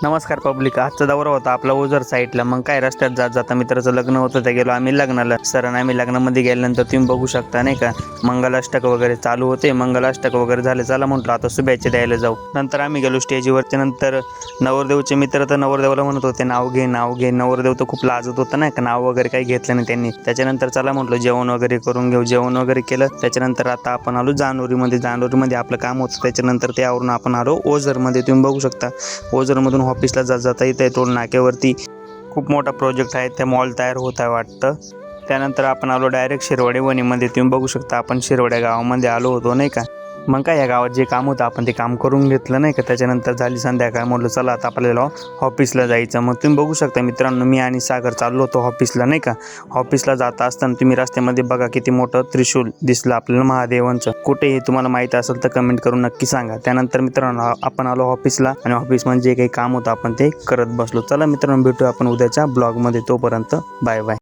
नमस्कार पब्लिक, आजचा दौरा होता आपला ओझर साईडला. मग काय रस्त्यात जात जाता मित्राचं लग्न होतं, त्या गेलो आम्ही लग्नाला. सर आणि आम्ही लग्नामध्ये गेल्यानंतर तुम्ही बघू शकता नाही का, मंगलाष्टक वगैरे चालू होते. मंगलाष्टक वगैरे झाले, चला म्हटलं आता शुभेच्छा द्यायला जाऊ. नंतर आम्ही गेलो स्टेजवरती. नंतर नवरदेवचे मित्र तर नवरदेवाला म्हणत होते नाव घे नाव घे. नवरदेव तर खूप लाजत होता नाही का, नाव वगैरे काही घेतलं नाही त्यांनी. त्याच्यानंतर चला म्हटलं जेवण वगैरे करून घेऊ. जेवण वगैरे केलं. त्याच्यानंतर आता आपण आलो जानोरीमध्ये आपलं काम होतं. त्याच्यानंतर त्यावरून आपण आलो ओझरमध्ये. तुम्ही बघू शकता ओझरमधून ऑफिसला जाता इथे टोल नाक्यावरती खूप मोठा प्रोजेक्ट आहे, त्या मॉल तयार होत आहे वाटतं. त्यानंतर आपण आलो डायरेक्ट शिरवडे वणीमध्ये. तुम्ही बघू शकता आपण शिरवड्या गावामध्ये आलो होतो नाही का. मग काय या गावात जे काम होतं आपण ते काम करून घेतलं नाही का. त्याच्यानंतर झाली संध्याकाळ. म्हटलं चला आता आपल्याला ऑफिसला जायचं. मग तुम्ही बघू शकता मित्रांनो, मी आणि सागर चाललो होतो ऑफिसला नाही का. ऑफिसला जाता असताना तुम्ही रस्त्यामध्ये बघा किती मोठं त्रिशूल दिसलं आपल्याला महादेवांचं. कुठे हे तुम्हाला माहिती असेल तर कमेंट करून नक्की सांगा. त्यानंतर मित्रांनो आपण आलो ऑफिसला आणि ऑफिस म्हणजे जे काही काम होतं आपण ते करत बसलो. चला मित्रांनो भेटू आपण उद्याच्या ब्लॉगमध्ये. तोपर्यंत बाय बाय.